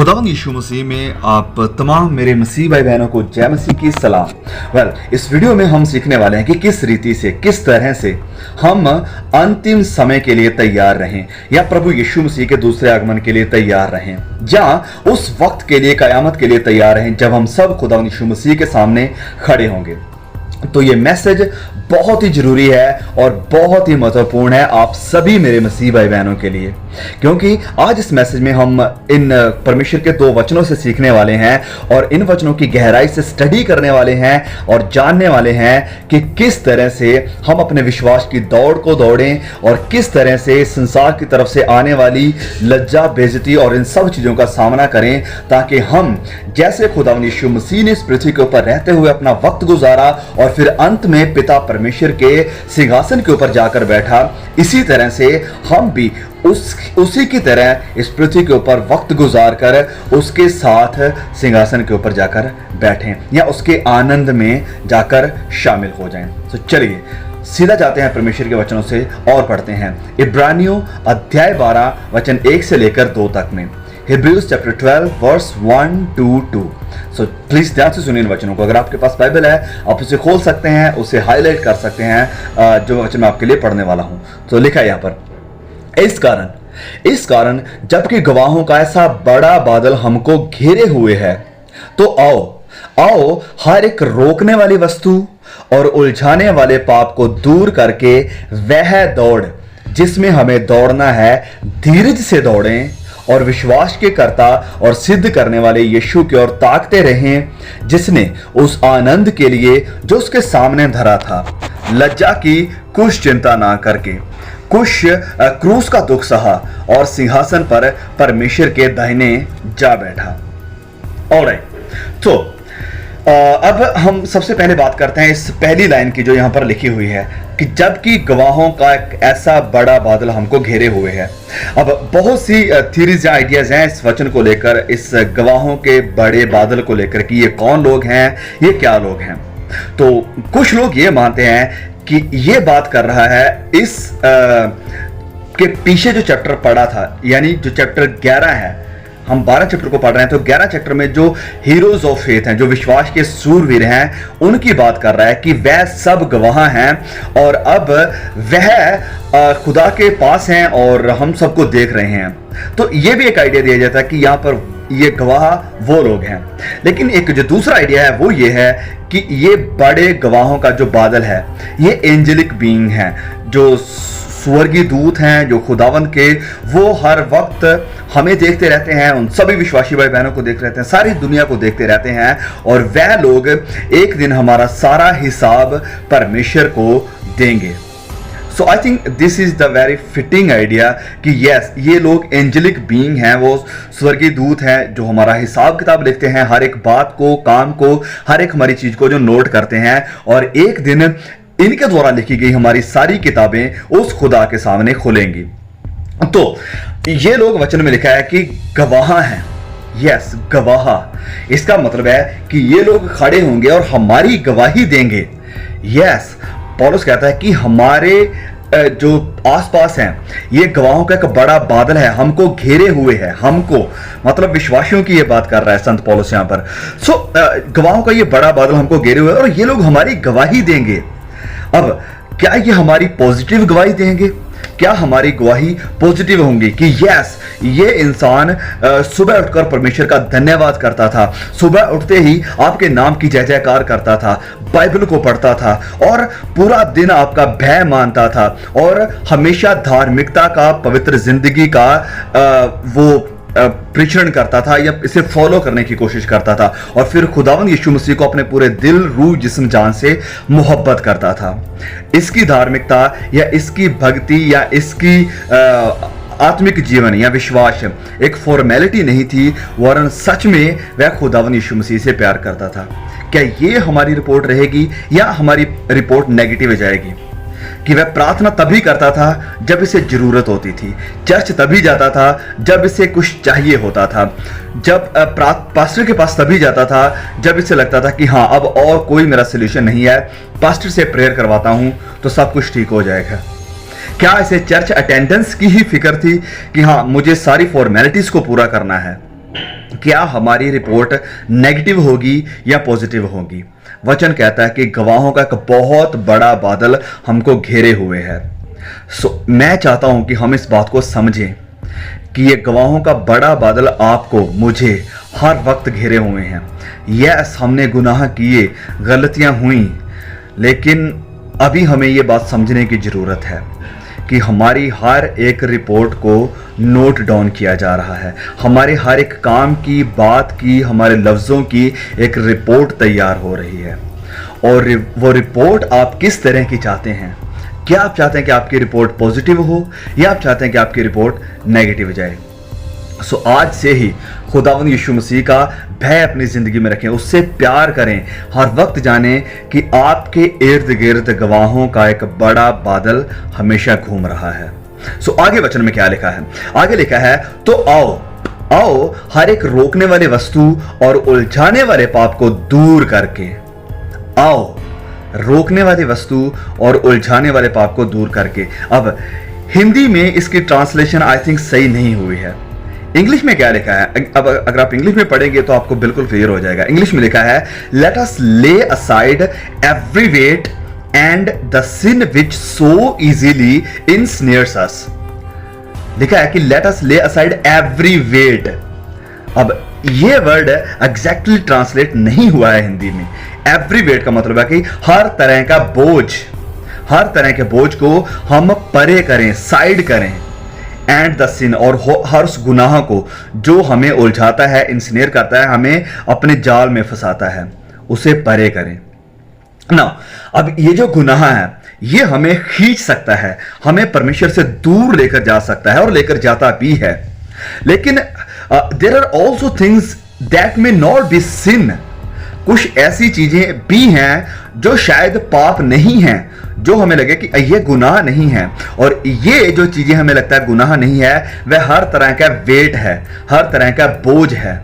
खुदावंद यीशु मसीह में आप तमाम मेरे मसीह भाई बहनों को जय मसीह की सलाम। इस वीडियो में हम सीखने वाले हैं कि किस रीति से, किस तरह से हम अंतिम समय के लिए तैयार रहें या प्रभु यीशु मसीह के दूसरे आगमन के लिए तैयार रहें, या उस वक्त के लिए, कयामत के लिए तैयार रहें जब हम सब खुदावंद यीशु मसीह के सामने खड़े होंगे। तो ये मैसेज बहुत ही जरूरी है और बहुत ही महत्वपूर्ण है आप सभी मेरे मसीह भाई बहनों के लिए, क्योंकि आज इस मैसेज में हम इन परमेश्वर के 2 वचनों से सीखने वाले हैं और इन वचनों की गहराई से स्टडी करने वाले हैं और जानने वाले हैं कि किस तरह से हम अपने विश्वास की दौड़ को दौड़ें और किस तरह से संसार की तरफ से आने वाली लज्जा, बेइज्जती और इन सब चीज़ों का सामना करें, ताकि हम जैसे खुदावंद यीशु मसीह ने इस पृथ्वी के ऊपर रहते हुए अपना वक्त गुजारा और फिर अंत में पिता परमेश्वर के सिंहासन के ऊपर जाकर बैठा, इसी तरह से हम भी उसी की तरह इस पृथ्वी के ऊपर वक्त गुजार कर उसके साथ सिंहासन के ऊपर जाकर बैठें या उसके आनंद में जाकर शामिल हो जाएं। तो चलिए सीधा जाते हैं परमेश्वर के वचनों से और पढ़ते हैं इब्रानियों अध्याय 12 वचन 1 से लेकर 2 तक में। Hebrews chapter 12 verse 1 to 2। So please ध्यान से सुनिए इन वचनों को। अगर आपके पास बाइबल है आप उसे खोल सकते हैं, उसे हाईलाइट कर सकते हैं जो वचन मैं आपके लिए पढ़ने वाला हूं। तो लिखा है यहाँ पर, इस कारण जबकि गवाहों का ऐसा बड़ा बादल हमको घेरे हुए है, तो आओ हर एक रोकने वाली वस्तु और उलझाने वाले पाप को दूर करके वह दौड़ जिसमें हमें दौड़ना है धीरज से दौड़ें और विश्वास के कर्ता और सिद्ध करने वाले यीशु की ओर ताकते रहें, जिसने उस आनंद के लिए जो उसके सामने धरा था लज्जा की कुछ चिंता ना करके क्रूस का दुख सहा और सिंहासन पर परमेश्वर के दाहिने जा बैठा। ऑलराइट, तो अब हम सबसे पहले बात करते हैं इस पहली लाइन की जो यहाँ पर लिखी हुई है कि जबकि गवाहों का एक ऐसा बड़ा बादल हमको घेरे हुए है। अब बहुत सी थ्योरीज या आइडियाज हैं इस वचन को लेकर, इस गवाहों के बड़े बादल को लेकर कि ये कौन लोग हैं, ये क्या लोग हैं। तो कुछ लोग ये मानते हैं कि ये बात कर रहा है इस के पीछे जो चैप्टर पढ़ा था, यानी जो चैप्टर 11 है, हम 12 चैप्टर को पढ़ रहे हैं, तो 11 चैप्टर में जो हीरोज ऑफ फेथ हैं, जो विश्वास के सूरवीर हैं, उनकी बात कर रहा है कि वह सब गवाह हैं और अब वह खुदा के पास हैं और हम सबको देख रहे हैं। तो ये भी एक आइडिया दिया जाता है कि यहाँ पर ये गवाह वो लोग हैं। लेकिन एक जो दूसरा आइडिया है वो ये है कि ये बड़े गवाहों का जो बादल है ये एंजेलिक बीइंग हैं, जो स्वर्गीय दूत हैं, जो खुदावंद के वो हर वक्त हमें देखते रहते हैं, उन सभी विश्वासी भाई बहनों को देखते रहते हैं, सारी दुनिया को देखते रहते हैं, और वह लोग एक दिन हमारा सारा हिसाब परमेश्वर को देंगे। So I think this is the very fitting idea कि यस, ये लोग एंजेलिक बीइंग हैं, वो स्वर्गीय दूत हैं जो हमारा हिसाब किताब लिखते हैं, हर एक बात को, काम को, हर एक हमारी चीज को जो नोट करते हैं, और एक दिन इनके द्वारा लिखी गई हमारी सारी किताबें उस खुदा के सामने खुलेंगी। तो ये लोग वचन में लिखा है कि गवाह हैं। यस, गवाह, इसका मतलब है कि ये लोग खड़े होंगे और हमारी गवाही देंगे। यस, पौलुस कहता है कि हमारे जो आसपास हैं ये गवाहों का एक बड़ा बादल है, हमको घेरे हुए है, हमको मतलब विश्वासियों की ये बात कर रहा है संत पौलुस यहाँ पर। गवाहों का ये बड़ा बादल हमको घेरे हुए है और ये लोग हमारी गवाही देंगे। अब क्या ये हमारी पॉजिटिव गवाही देंगे? क्या हमारी गवाही पॉजिटिव होंगी कि यस, ये इंसान सुबह उठकर परमेश्वर का धन्यवाद करता था, सुबह उठते ही आपके नाम की जय जयकार करता था, बाइबल को पढ़ता था और पूरा दिन आपका भय मानता था और हमेशा धार्मिकता का, पवित्र जिंदगी का वो प्रचरण करता था या इसे फॉलो करने की कोशिश करता था, और फिर खुदावंद यीशु मसीह को अपने पूरे दिल, रूह, जिस्म, जान से मोहब्बत करता था। इसकी धार्मिकता या इसकी भक्ति या इसकी आत्मिक जीवन या विश्वास एक फॉर्मेलिटी नहीं थी, वरन सच में वह खुदावंद यीशु मसीह से प्यार करता था। क्या ये हमारी रिपोर्ट रहेगी या हमारी रिपोर्ट नेगेटिव जाएगी? कि वह प्रार्थना तभी करता था जब इसे जरूरत होती थी, चर्च तभी जाता था जब इसे कुछ चाहिए होता था, जब पास्टर के पास तभी जाता था जब इसे लगता था कि हाँ, अब और कोई मेरा सोल्यूशन नहीं है, पास्टर से प्रेयर करवाता हूं तो सब कुछ ठीक हो जाएगा। क्या इसे चर्च अटेंडेंस की ही फिक्र थी कि हाँ, मुझे सारी फॉर्मेलिटीज को पूरा करना है? क्या हमारी रिपोर्ट नेगेटिव होगी या पॉजिटिव होगी। वचन कहता है कि गवाहों का एक बहुत बड़ा बादल हमको घेरे हुए है। मैं चाहता हूं कि हम इस बात को समझें कि ये गवाहों का बड़ा बादल आपको, मुझे हर वक्त घेरे हुए हैं। यस, हमने गुनाह किए, गलतियां हुई, लेकिन अभी हमें ये बात समझने की ज़रूरत है कि हमारी हर एक रिपोर्ट को नोट डाउन किया जा रहा है। हमारे हर एक काम की, बात की, हमारे लफ्ज़ों की एक रिपोर्ट तैयार हो रही है। और वो रिपोर्ट आप किस तरह की चाहते हैं? क्या आप चाहते हैं कि आपकी रिपोर्ट पॉजिटिव हो या आप चाहते हैं कि आपकी रिपोर्ट नेगेटिव जाए? आज से ही खुदावंद यीशु मसीह का भय अपनी ज़िंदगी में रखें, उससे प्यार करें। हर वक्त जानें कि आपके इर्द गिर्द गवाहों का एक बड़ा बादल हमेशा घूम रहा है। आगे वचन में क्या लिखा है? आगे लिखा है, तो आओ हर एक रोकने वाली वस्तु और उलझाने वाले पाप को दूर करके, आओ रोकने वाली वस्तु और उलझाने वाले पाप को दूर करके। अब हिंदी में इसकी ट्रांसलेशन आई थिंक सही नहीं हुई है। इंग्लिश में क्या लिखा है? अब अगर आप इंग्लिश में पढ़ेंगे तो आपको बिल्कुल क्लियर हो जाएगा। इंग्लिश में लिखा है, let us lay aside every weight and the sin which so easily ensnares us. लिखा है कि late us lay aside every wait. अब ये वर्ड एग्जैक्टली ट्रांसलेट नहीं हुआ है हिंदी में। एवरी वेट का मतलब है कि हर तरह का बोझ, हर तरह के बोझ को हम परे करें, साइड करें। एंड द सिन, और हर उस गुनाह को जो हमें उलझाता है, इंस्नेयर करता है, हमें अपने जाल में फंसाता है, उसे परे करें ना। अब ये जो गुनाह है ये हमें खींच सकता है, हमें परमेश्वर से दूर लेकर जा सकता है और लेकर जाता भी है। लेकिन there are also things that may not be sin. कुछ ऐसी चीजें भी हैं जो शायद पाप नहीं हैं, जो हमें लगे कि ये गुनाह नहीं है। और ये जो चीजें हमें लगता है गुनाह नहीं है, वह हर तरह का वेट है, हर तरह का बोझ है,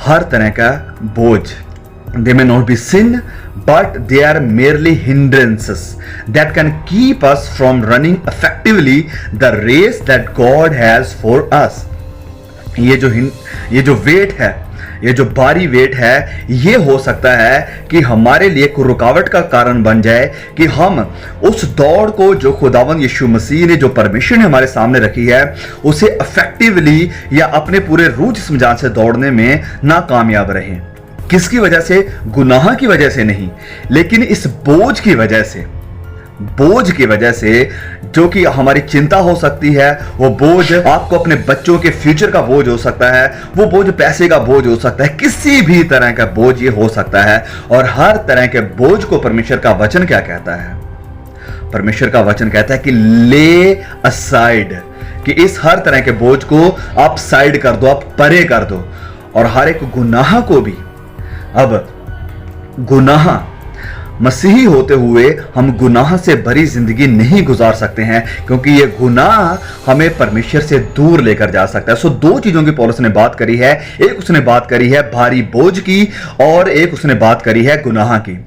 हर तरह का बोझ। They may not be sin, but they are merely hindrances that can keep us from running effectively the race that God has for us. ये जो वेट है, ये जो भारी वेट है, ये हो सकता है कि हमारे लिए कोई रुकावट का कारण बन जाए कि हम उस दौड़ को जो खुदावंद यीशु मसीह ने, जो परमेश्वर ने हमारे सामने रखी है, उसे इफेक्टिवली या अपने पूरे रूह जिस्म जान से दौड़ने में नाकामयाब रहें। किसकी वजह से? गुनाह की वजह से नहीं, लेकिन इस बोझ की वजह से, बोझ की वजह से जो कि हमारी चिंता हो सकती है। वो बोझ आपको अपने बच्चों के फ्यूचर का बोझ हो सकता है, वो बोझ पैसे का बोझ हो सकता है, किसी भी तरह का बोझ ये हो सकता है। और हर तरह के बोझ को परमेश्वर का वचन क्या कहता है? परमेश्वर का वचन कहता है कि ले असाइड, कि इस हर तरह के बोझ को आप साइड कर दो, आप परे कर दो। और हर एक गुनाह को भी, अब गुनाह, मसीही होते हुए हम गुनाह से भरी जिंदगी नहीं गुजार सकते हैं, क्योंकि ये गुनाह हमें परमेश्वर से दूर लेकर जा सकता है। दो चीजों की पौलुस ने बात करी है। एक उसने बात करी है भारी बोझ की, और एक उसने बात करी है गुनाह की।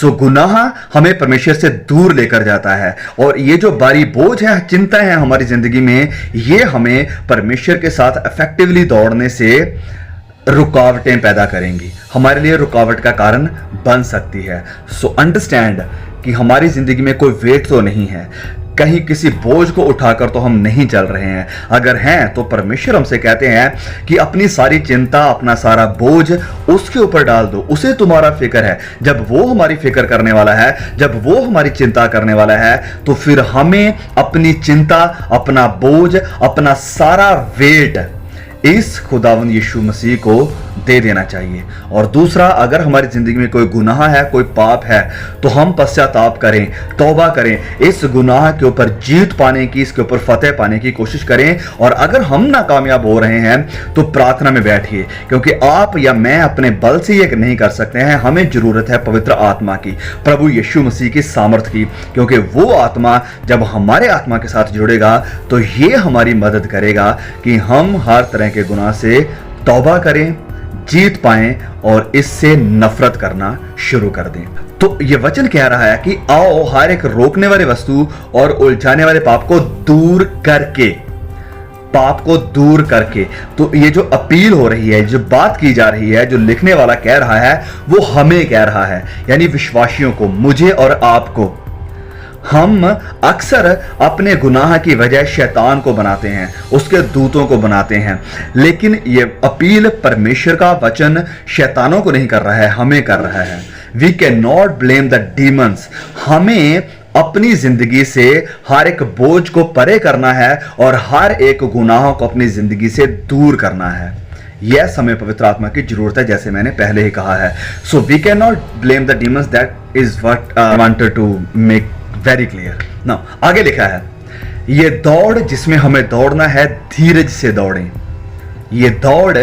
गुनाह हमें परमेश्वर से दूर लेकर जाता है, और ये जो भारी बोझ है, चिंता है हमारी जिंदगी में, ये हमें परमेश्वर के साथ इफेक्टिवली दौड़ने से रुकावटें पैदा करेंगी, हमारे लिए रुकावट का कारण बन सकती है। अंडरस्टैंड कि हमारी जिंदगी में कोई वेट तो नहीं है, कहीं किसी बोझ को उठाकर तो हम नहीं चल रहे हैं। अगर हैं तो परमेश्वर हमसे कहते हैं कि अपनी सारी चिंता, अपना सारा बोझ उसके ऊपर डाल दो, उसे तुम्हारा फिक्र है। जब वो हमारी फिक्र करने वाला है, जब वो हमारी चिंता करने वाला है, तो फिर हमें अपनी चिंता, अपना बोझ, अपना सारा वेट इस खुदावंद यीशु मसीह को दे देना चाहिए। और दूसरा, अगर हमारी जिंदगी में कोई गुनाह है, कोई पाप है, तो हम पश्चाताप करें, तौबा करें, इस गुनाह के ऊपर जीत पाने की, इसके ऊपर फतेह पाने की कोशिश करें। और अगर हम नाकामयाब हो रहे हैं तो प्रार्थना में बैठिए, क्योंकि आप या मैं अपने बल से ये नहीं कर सकते हैं। हमें जरूरत है पवित्र आत्मा की, प्रभु यीशु मसीह की सामर्थ की, क्योंकि वो आत्मा जब हमारे आत्मा के साथ जुड़ेगा तो ये हमारी मदद करेगा कि हम हर तरह के गुनाह से तौबा करें, जीत पाएं और इससे नफरत करना शुरू कर दें। तो ये वचन कह रहा है कि आओ हर एक रोकने वाली वस्तु और उलझाने वाले पाप को दूर करके, पाप को दूर करके। तो ये जो अपील हो रही है, जो बात की जा रही है, जो लिखने वाला कह रहा है, वो हमें कह रहा है, यानी विश्वासियों को, मुझे और आपको। हम अक्सर अपने गुनाह की वजह शैतान को बनाते हैं, उसके दूतों को बनाते हैं, लेकिन ये अपील परमेश्वर का वचन शैतानों को नहीं कर रहा है, हमें कर रहा है। We can not blame the demons. हमें अपनी जिंदगी से हर एक बोझ को परे करना है और हर एक गुनाह को अपनी जिंदगी से दूर करना है। यह समय पवित्र आत्मा की जरूरत है, जैसे मैंने पहले ही कहा है। So we can not blame the demons, that is what I wanted to make very clear. Now आगे लिखा है, ये दौड़ जिसमें हमें दौड़ना है, धीरज से दौड़ें। ये दौड़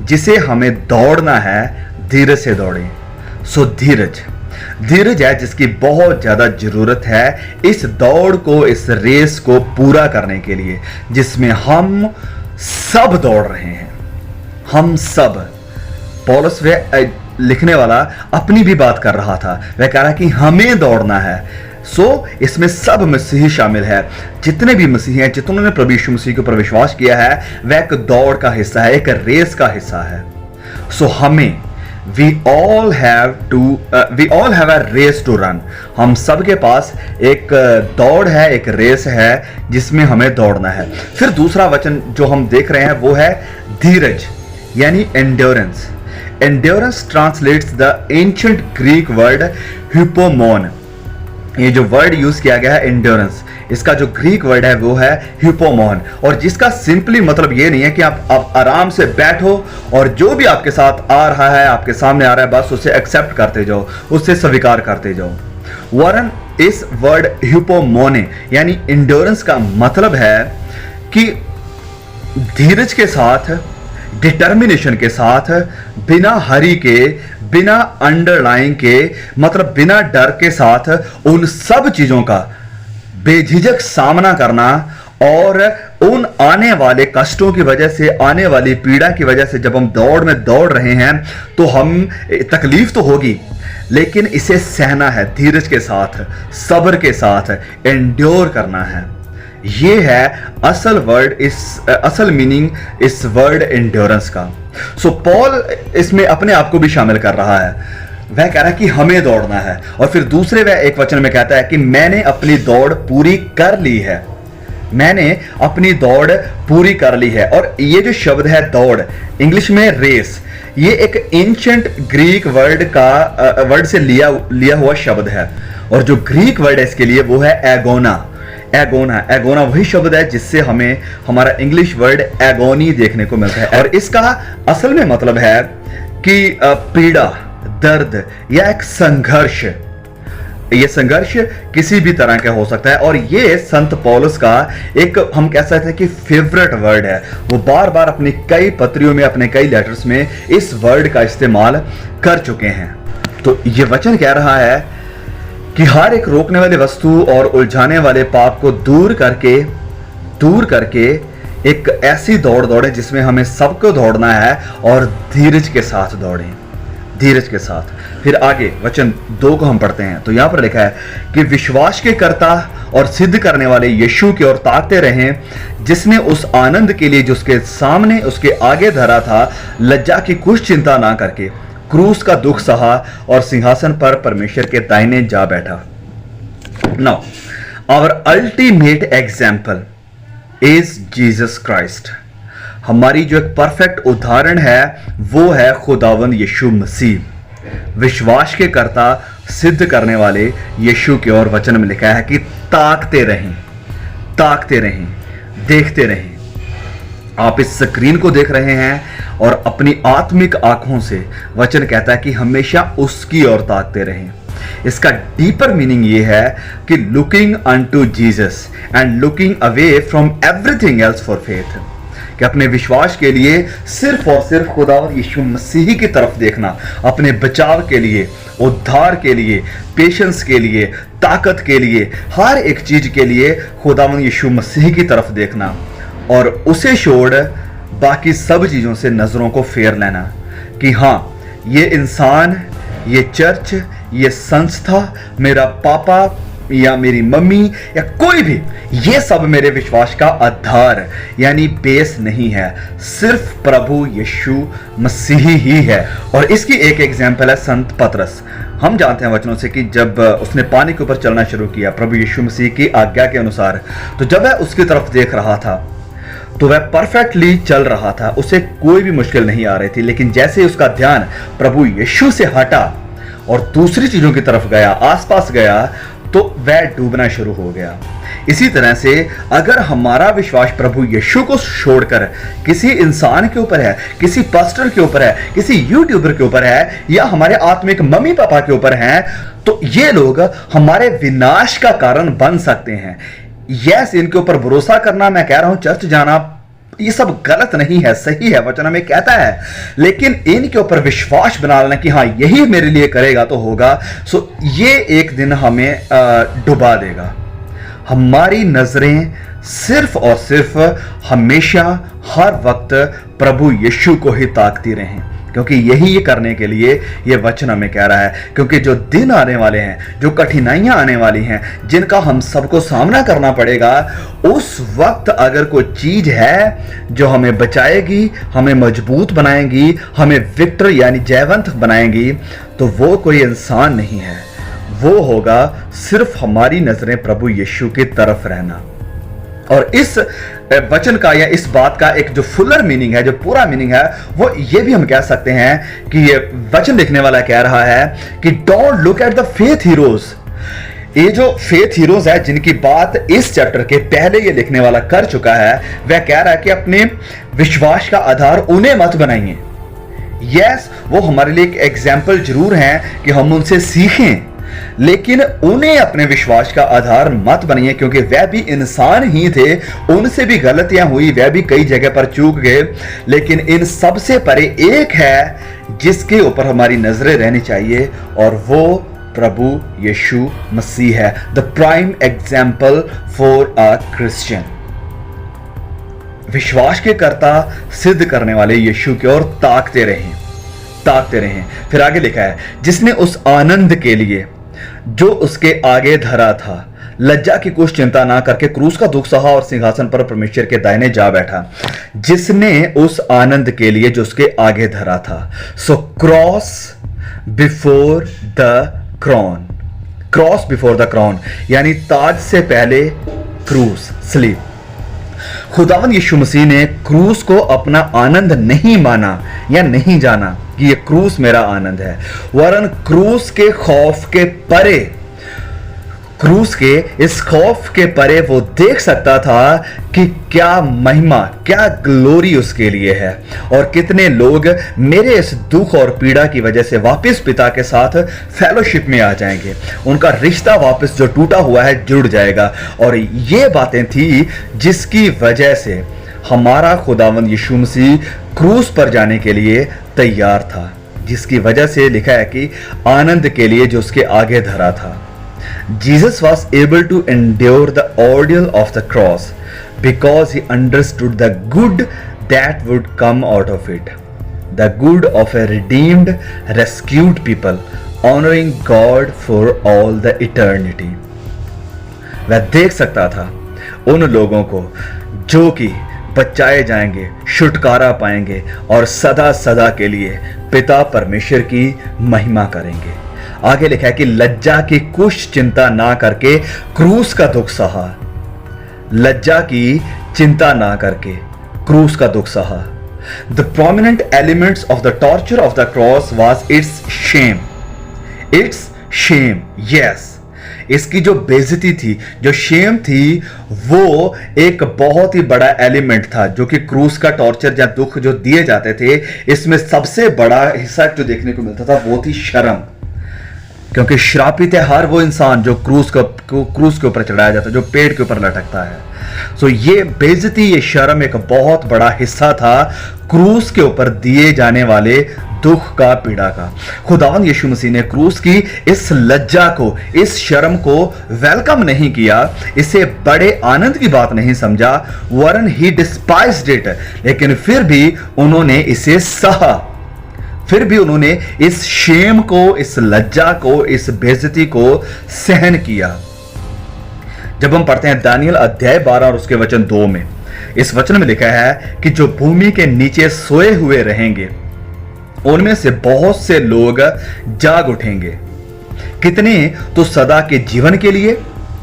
जिसे हमें दौड़ना है, धीरज से दौड़ें। सो धीरज है जिसकी बहुत ज्यादा जरूरत है इस दौड़ को, इस रेस को पूरा करने के लिए, जिसमें हम सब दौड़ रहे हैं। हम सब, पौलुस वे लिखने वाला अपनी भी बात कर रहा था। वह कह रहा कि हमें दौड़ना है। इसमें सब मसीही शामिल है। जितने भी मसीही हैं, जितनों ने प्रभु यीशु मसीह के ऊपर विश्वास किया है, वह एक दौड़ का हिस्सा है, एक रेस का हिस्सा है। हमें we all have a race to run। हम सब के पास एक दौड़ है, एक रेस है जिसमें हमें दौड़ना है। फिर दूसरा वचन जो हम देख रहे हैं वो है धीरज, यानी endurance. Endurance translates the ancient Greek word hypomone। ये जो वर्ड यूज किया गया है एंड्योरेंस, इसका जो ग्रीक वर्ड है वो है hypomone, और जिसका सिंपली मतलब ये नहीं है कि आप आराम से बैठो और जो भी आपके साथ आ रहा है, आपके सामने आ रहा है, बस उसे एक्सेप्ट करते जाओ, उससे स्वीकार करते जाओ। वरन इस वर्ड hypomone यानी एंड्योरेंस का मतलब है कि धीरज के साथ, डिटर्मिनेशन के साथ, बिना हरी के, बिना अंडरलाइन के, मतलब बिना डर के साथ उन सब चीजों का बेझिझक सामना करना, और उन आने वाले कष्टों की वजह से, आने वाली पीड़ा की वजह से, जब हम दौड़ में दौड़ रहे हैं तो हम तकलीफ तो होगी, लेकिन इसे सहना है धीरज के साथ, सब्र के साथ, एंड्योर करना है। ये है असल मीनिंग इस वर्ड एंड्योरेंस का। पॉल इसमें अपने आप को भी शामिल कर रहा है। वह कह रहा है कि हमें दौड़ना है, और फिर दूसरे वह एक वचन में कहता है कि मैंने अपनी दौड़ पूरी कर ली है। मैंने अपनी दौड़ पूरी कर ली है। और ये जो शब्द है दौड़, इंग्लिश में रेस, ये एक एंशिएंट ग्रीक वर्ड से लिया हुआ शब्द है, और जो ग्रीक वर्ड है इसके लिए वो है एगोना। एगोना वही शब्द है जिससे हमें हमारा इंग्लिश वर्ड एगोनी देखने को मिलता है, और इसका असल में मतलब है कि पीड़ा, दर्द या एक संघर्ष। ये संघर्ष किसी भी तरह का हो सकता है, और ये संत पौलुस का एक, हम कह सकते हैं कि फेवरेट वर्ड है। वो बार बार अपनी कई पत्रियों में, अपने कई लेटर्स में इस वर्ड का इस्तेमाल कर चुके हैं। तो ये वचन कह रहा है कि हर एक रोकने वाली वस्तु और उलझाने वाले पाप को दूर करके एक ऐसी दौड़ दौड़े जिसमें हमें सबको दौड़ना है, और धीरज के साथ दौड़ें, धीरज के साथ। फिर आगे वचन 2 को हम पढ़ते हैं, तो यहां पर लिखा है कि विश्वास के कर्ता और सिद्ध करने वाले यीशु की ओर ताकते रहें, जिसने उस आनंद के लिए जो उसके सामने, उसके आगे धरा था, लज्जा की कुछ चिंता ना करके क्रूस का दुख सहा और सिंहासन पर परमेश्वर के दाहिने जा बैठा। Now our ultimate example is Jesus Christ. हमारी जो एक परफेक्ट उदाहरण है वो है खुदावंद यीशु मसीह। विश्वास के कर्ता, सिद्ध करने वाले यीशु की ओर वचन में लिखा है कि ताकते रहें, देखते रहें। आप इस स्क्रीन को देख रहे हैं और अपनी आत्मिक आंखों से वचन कहता है कि हमेशा उसकी ओर ताकते रहें। इसका डीपर मीनिंग ये है कि looking unto Jesus and looking away from everything else for faith, कि अपने विश्वास के लिए सिर्फ और सिर्फ खुदावंद यीशु मसीह की तरफ देखना, अपने बचाव के लिए, उद्धार के लिए, पेशेंस के लिए, ताकत के लिए, हर एक चीज के लिए खुदावंद यीशु मसीह की तरफ देखना, और उसे छोड़ बाकी सब चीजों से नजरों को फेर लेना कि हाँ, ये इंसान, ये चर्च, ये संस्था, मेरा पापा, या मेरी मम्मी या कोई भी, ये सब मेरे विश्वास का आधार यानी बेस नहीं है, सिर्फ प्रभु यीशु मसीह ही है। और इसकी एक एग्जाम्पल है संत पतरस। हम जानते हैं वचनों से कि जब उसने पानी के ऊपर चलना शुरू किया प्रभु यीशु मसीह की आज्ञा के अनुसार, तो जब वह उसकी तरफ देख रहा था तो वह परफेक्टली चल रहा था, उसे कोई भी मुश्किल नहीं आ रही थी। लेकिन जैसे उसका ध्यान प्रभु यीशु से हटा और दूसरी चीजों की तरफ गया, आसपास गया, तो वह डूबना शुरू हो गया। इसी तरह से अगर हमारा विश्वास प्रभु यीशु को छोड़कर किसी इंसान के ऊपर है, किसी पास्टर के ऊपर है, किसी यूट्यूबर के ऊपर है, या हमारे आत्मिक मम्मी पापा के ऊपर है, तो ये लोग हमारे विनाश का कारण बन सकते हैं। यस, इनके ऊपर भरोसा करना, मैं कह रहा हूं चर्च जाना, ये सब गलत नहीं है, सही है, वचन हमें कहता है। लेकिन इनके ऊपर विश्वास बना लेना कि हाँ यही मेरे लिए करेगा तो होगा, सो ये एक दिन हमें डुबा देगा। हमारी नजरें सिर्फ और सिर्फ हमेशा हर वक्त प्रभु यीशु को ही ताकती रहें, क्योंकि यही करने के लिए ये वचन हमें कह रहा है। क्योंकि जो दिन आने वाले हैं, जो कठिनाइयां आने वाली हैं, जिनका हम सबको सामना करना पड़ेगा, उस वक्त अगर कोई चीज है जो हमें बचाएगी, हमें मजबूत बनाएगी, हमें विक्टर यानी जयवंत बनाएगी, तो वो कोई इंसान नहीं है, वो होगा सिर्फ हमारी नजरें प्रभु यीशु की तरफ रहना। और इस वचन का या इस बात का एक जो फुलर मीनिंग है, जो पूरा मीनिंग है, वो ये भी हम कह सकते हैं कि ये वचन लिखने वाला कह रहा है कि don't look at the faith heroes. ये जो फेथ हीरोज है जिनकी बात इस चैप्टर के पहले ये लिखने वाला कर चुका है, वह कह रहा है कि अपने विश्वास का आधार उन्हें मत बनाइए। यस, वो हमारे लिए एक एग्जाम्पल जरूर है कि हम उनसे सीखें, लेकिन उन्हें अपने विश्वास का आधार मत बनिए, क्योंकि वह भी इंसान ही थे, उनसे भी गलतियां हुई, वह भी कई जगह पर चूक गए। लेकिन इन सबसे परे एक है जिसके ऊपर हमारी नजरें रहनी चाहिए, और वो प्रभु यीशु मसीह है, the prime example for a Christian. विश्वास के कर्ता सिद्ध करने वाले यीशु की ओर ताकते रहें, ताकते रहें। फिर आगे लिखा है, जिसने उस आनंद के लिए जो उसके आगे धरा था लज्जा की कुछ चिंता ना करके क्रूस का दुख सहा और सिंहासन पर परमेश्वर के दाहिने जा बैठा। जिसने उस आनंद के लिए जो उसके आगे धरा था। So cross before the crown, cross before the crown यानी ताज से पहले क्रूस, स्लीप। खुदावंद यीशु मसीह ने क्रूस को अपना आनंद नहीं माना या नहीं जाना कि ये क्रूस मेरा आनंद है, वरन क्रूस के खौफ के परे, क्रूस के इस खौफ के परे वो देख सकता था कि क्या महिमा, क्या ग्लोरी उसके लिए है, और कितने लोग मेरे इस दुख और पीड़ा की वजह से वापस पिता के साथ फेलोशिप में आ जाएंगे, उनका रिश्ता वापस जो टूटा हुआ है जुड़ जाएगा। और ये बातें थी जिसकी वजह से हमारा खुदावंद यीशु मसीह क्रूस पर जाने के लिए तैयार था, जिसकी वजह से लिखा है कि आनंद के लिए जो उसके आगे धरा था। Jesus was able to endure the ordeal of the cross because he understood the good that would come out of it, the good of a redeemed, rescued people, honoring God for all the eternity. वह देख सकता था उन लोगों को जो कि बचाए जाएंगे, छुटकारा पाएंगे और सदा सदा के लिए पिता परमेश्वर की महिमा करेंगे। आगे लिखा है कि लज्जा की कुछ चिंता ना करके क्रूस का दुख सहा, लज्जा की चिंता ना करके क्रूस का दुख सहा। The prominent elements of the torture of the cross was its shame, its shame. Yes, इसकी जो बेइज्जती थी, जो शेम थी, वो एक बहुत ही बड़ा एलिमेंट था जो कि क्रूस का टॉर्चर या दुख जो दिए जाते थे, इसमें सबसे बड़ा हिस्सा जो देखने को मिलता था वो थी शर्म। क्योंकि श्रापित है हर वो इंसान जो क्रूस के ऊपर चढ़ाया जाता है, जो पेड़ के ऊपर लटकता है। सो ये बेइज्जती, ये शर्म एक बहुत बड़ा हिस्सा था क्रूस के ऊपर दिए जाने वाले दुख का, पीड़ा का। खुदावंद यीशु मसीह ने क्रूस की इस लज्जा को, इस शर्म को वेलकम नहीं किया, इसे बड़े आनंद की बात नहीं समझा, वरन ही डिस्पाइज्ड इट। लेकिन फिर भी उन्होंने इसे सहा, फिर भी उन्होंने इस शेम को, इस लज्जा को, इस बेइज्जती को सहन किया। जब हम पढ़ते हैं दानियल अध्याय 12 और उसके वचन 2 में, इस वचन में लिखा है कि जो भूमि के नीचे सोए हुए रहेंगे उनमें से बहुत से लोग जाग उठेंगे, कितने तो सदा के जीवन के लिए,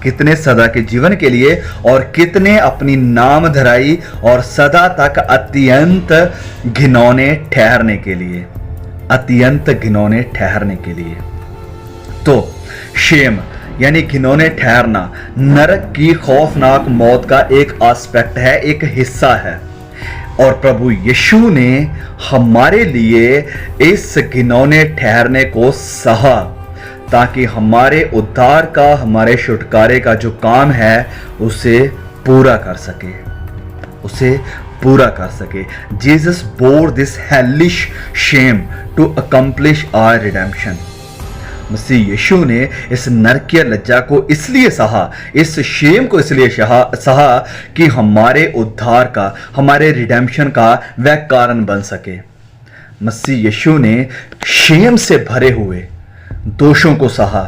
कितने सदा के जीवन के लिए, और कितने अपनी नाम धराई और सदा तक अत्यंत घिनौने ठहरने के लिए, अत्यंत घिनौने ठहरने के लिए। तो शेम यानी घिनौने ठहरना नरक की खौफनाक मौत का एक एस्पेक्ट है, एक हिस्सा है, और प्रभु यीशु ने हमारे लिए इस घिनौने ठहरने को सहा ताकि हमारे उद्धार का, हमारे छुटकारे का जो काम है उसे पूरा कर सके, उसे पूरा कर सके। Jesus bore this hellish shame to accomplish our redemption. मसीह यीशु ने इस नरकीय लज्जा को इसलिए सहा, इस शेम को इसलिए सहा कि हमारे उद्धार का, हमारे रिडेम्पशन का वह कारण बन सके। मसीह यीशु ने शेम से भरे हुए दोषों को सहा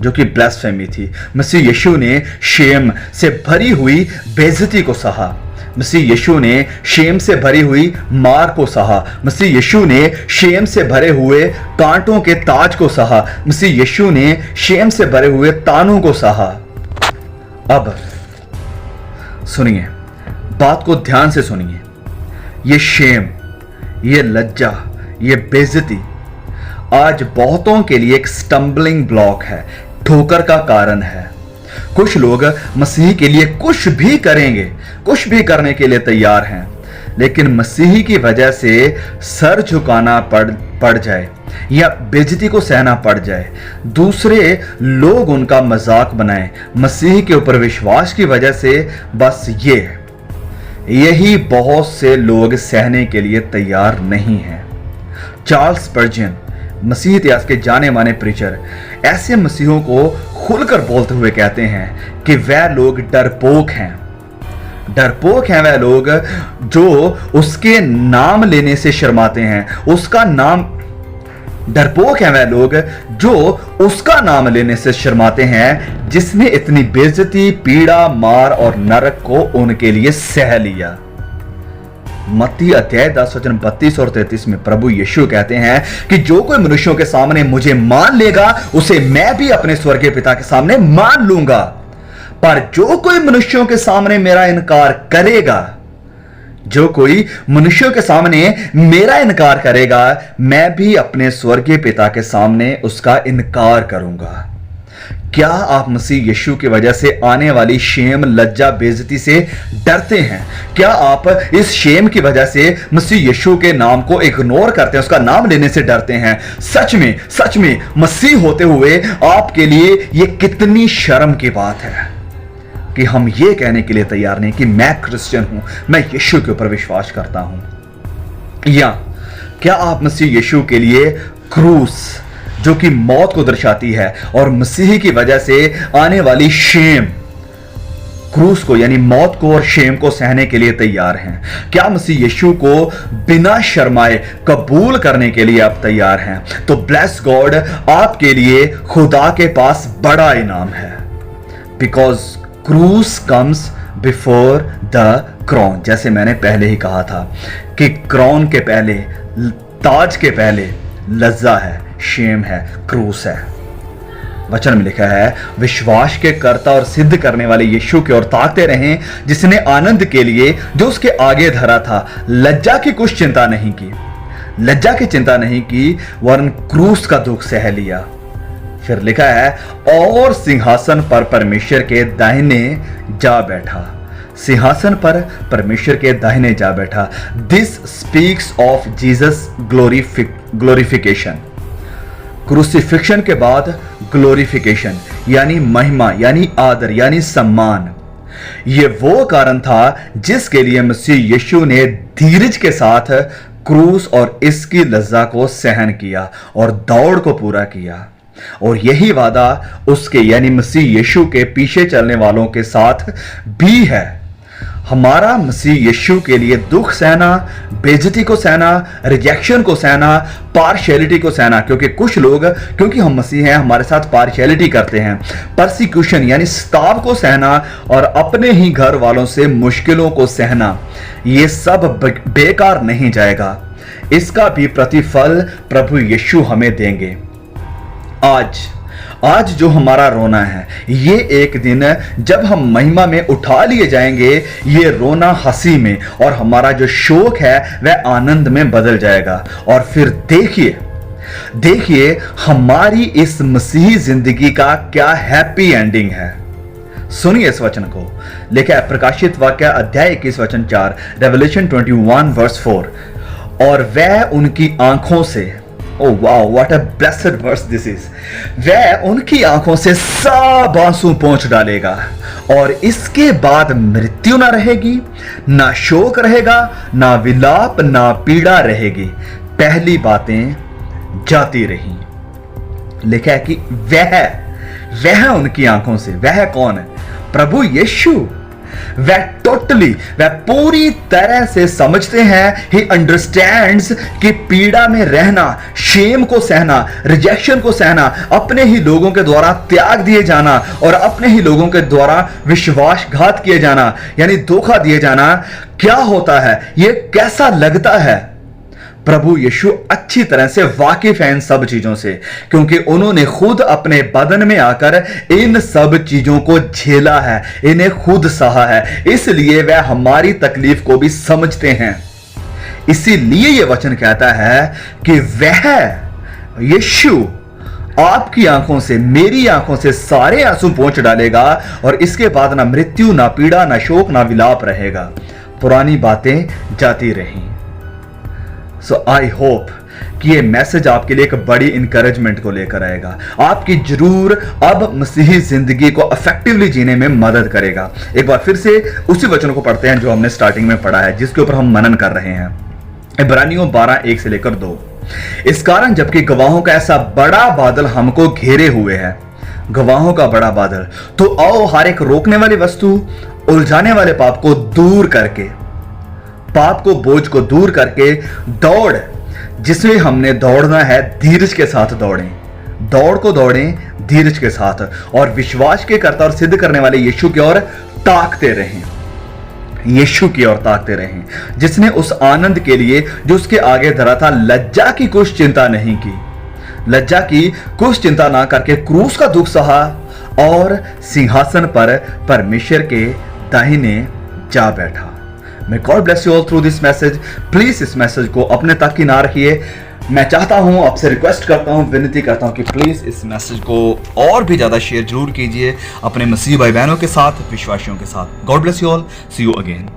जो कि ब्लास्फेमी थी। मसीह यीशु ने शेम से भरी हुई बेइज्जती को सहा। मसीह यीशु ने शेम से भरी हुई मार को सहा। मसीह यीशु ने शेम से भरे हुए कांटों के ताज को सहा। मसीह यीशु ने शेम से भरे हुए तानों को सहा। अब सुनिए, बात को ध्यान से सुनिए। ये शेम, ये लज्जा, ये बेइज्जती आज बहुतों के लिए एक स्टम्बलिंग ब्लॉक है, ठोकर का कारण है। कुछ लोग मसीह के लिए कुछ भी करेंगे, कुछ भी करने के लिए तैयार हैं, लेकिन मसीह की वजह से सर झुकाना पड़ जाए या बेइज्जती को सहना पड़ जाए, दूसरे लोग उनका मजाक बनाएं, मसीह के ऊपर विश्वास की वजह से, बस यही बहुत से लोग सहने के लिए तैयार नहीं हैं। चार्ल्स स्पर्जन, मसीह इतिहास के जाने माने प्रीचर, ऐसे मसीहों को खुलकर बोलते हुए कहते हैं कि वह लोग डरपोक हैं। डरपोक हैं वह लोग जो उसके नाम लेने से शर्माते हैं, उसका नाम, डरपोक हैं वह लोग जो उसका नाम लेने से शर्माते हैं जिसने इतनी बेइज्जती, पीड़ा, मार और नरक को उनके लिए सह लिया। मत्ती अध्याय 10 वचन 32 और 33 में प्रभु यीशु कहते हैं कि जो कोई मनुष्यों के सामने मुझे मान लेगा उसे मैं भी अपने स्वर्गीय पिता के सामने मान लूंगा, पर जो कोई मनुष्यों के सामने मेरा इनकार करेगा, जो कोई मनुष्यों के सामने मेरा इनकार करेगा, मैं भी अपने स्वर्गीय पिता के सामने उसका इनकार करूंगा। क्या आप मसीह यीशु की वजह से आने वाली शेम, लज्जा, बेइज्जती से डरते हैं? क्या आप इस शेम की वजह से मसीह यीशु के नाम को इग्नोर करते हैं, उसका नाम लेने से डरते हैं? सच में मसीह होते हुए आपके लिए यह कितनी शर्म की बात है कि हम ये कहने के लिए तैयार नहीं कि मैं क्रिश्चियन हूं, मैं यीशु के ऊपर विश्वास करता हूं। या क्या आप मसीह यीशु के लिए क्रूस, जो कि मौत को दर्शाती है, और मसीह की वजह से आने वाली शेम, क्रूस को यानी मौत को और शेम को सहने के लिए तैयार हैं? क्या मसीह यीशु को बिना शर्माए कबूल करने के लिए आप तैयार हैं? तो ब्लेस गॉड, आपके लिए खुदा के पास बड़ा इनाम है, बिकॉज क्रूस कम्स बिफोर द क्रॉन। जैसे मैंने पहले ही कहा था कि क्रॉन के पहले, ताज के पहले लज्जा है, शेम है, क्रूस है। वचन में लिखा है, विश्वास के कर्ता और सिद्ध करने वाले यीशु की ओर ताकते रहें, जिसने आनंद के लिए जो उसके आगे धरा था लज्जा की कुछ चिंता नहीं की, लज्जा की चिंता नहीं की, वरन क्रूस का दुख सह लिया। फिर लिखा है, और सिंहासन पर परमेश्वर के दाहिने जा बैठा। सिंहासन पर परमेश्वर के दाहिने जा बैठा। This speaks of Jesus glorification. Crucifixion के बाद ग्लोरिफिकेशन यानी महिमा, यानी आदर, यानी सम्मान। यह वो कारण था जिसके लिए मसीह यीशु ने धीरज के साथ क्रूस और इसकी लज्जा को सहन किया और दौड़ को पूरा किया। और यही वादा उसके यानी मसीह यीशु के पीछे चलने वालों के साथ भी है। हमारा मसीह यीशु के लिए दुख सहना, बेइज्जती को सहना, रिजेक्शन को सहना, पार्शियलिटी को सहना, क्योंकि कुछ लोग, क्योंकि हम मसीह हैं, हमारे साथ पार्शियलिटी करते हैं, परसिक्यूशन यानी सताव को सहना और अपने ही घर वालों से मुश्किलों को सहना, ये सब बेकार नहीं जाएगा। इसका भी प्रतिफल प्रभु यीशु हमें देंगे। आज जो हमारा रोना है, ये एक दिन जब हम महिमा में उठा लिए जाएंगे, ये रोना हंसी में और हमारा जो शोक है वह आनंद में बदल जाएगा। और फिर देखिए हमारी इस मसीही जिंदगी का क्या हैप्पी एंडिंग है। सुनिए इस वचन को। लिखा है प्रकाशित वाक्य अध्याय 21 वचन 4, रेवलेशन 21 वर्स 4, और वह उनकी आंखों से, Oh wow, what a blessed verse this is. वह उनकी आंखों से सब आंसू पोंछ डालेगा और इसके बाद मृत्यु ना रहेगी, ना शोक रहेगा, ना विलाप, ना पीड़ा रहेगी। पहली बातें जाती रही। लिखा है कि वह उनकी आंखों से, वह कौन है? प्रभु यीशु। वह पूरी तरह से समझते हैं, ही अंडरस्टैंड्स कि पीड़ा में रहना, शेम को सहना, रिजेक्शन को सहना, अपने ही लोगों के द्वारा त्याग दिए जाना और अपने ही लोगों के द्वारा विश्वासघात किए जाना यानी धोखा दिए जाना क्या होता है, यह कैसा लगता है। प्रभु यीशु अच्छी तरह से वाकिफ है इन सब चीजों से, क्योंकि उन्होंने खुद अपने बदन में आकर इन सब चीजों को झेला है, इन्हें खुद सहा है, इसलिए वह हमारी तकलीफ को भी समझते हैं। इसीलिए यह वचन कहता है कि वह यीशु आपकी आंखों से, मेरी आंखों से सारे आंसू पोंछ डालेगा और इसके बाद ना मृत्यु, ना पीड़ा, ना शोक, ना विलाप रहेगा। पुरानी बातें जाती रहीं। सो आई होप कि ये मैसेज आपके लिए एक बड़ी इंकरेजमेंट को लेकर आएगा, आपकी जरूर अब मसीही जिंदगी को इफेक्टिवली जीने में मदद करेगा। एक बार फिर से उसी वचन को पढ़ते हैं जो हमने स्टार्टिंग में पढ़ा है, जिसके ऊपर हम मनन कर रहे हैं। इब्रानियों 12:1 से लेकर 2। इस कारण जबकि गवाहों का ऐसा बड़ा बादल हमको घेरे हुए है, गवाहों का बड़ा बादल, तो आओ हर एक रोकने वाली वस्तु, उलझाने वाले पाप को दूर करके, पाप को, बोझ को दूर करके दौड़ जिसमें हमने दौड़ना है, धीरज के साथ दौड़ें। दौड़ को दौड़ें धीरज के साथ और विश्वास के कर्ता और सिद्ध करने वाले यीशु की ओर ताकते रहें। यीशु की ओर ताकते रहें, जिसने उस आनंद के लिए जो उसके आगे धरा था, लज्जा की कुछ चिंता नहीं की, लज्जा की कुछ चिंता ना करके क्रूस का दुख सहा और सिंहासन पर परमेश्वर के दाहिने जा बैठा। May God bless you all through this message. Please इस मैसेज को अपने तक ही ना रखिए। मैं चाहता हूं, आपसे रिक्वेस्ट करता हूं, विनती करता हूं कि प्लीज इस मैसेज को और भी ज्यादा शेयर जरूर कीजिए अपने मसीह भाई बहनों के साथ, विश्वासियों के साथ। God bless you all, see you again.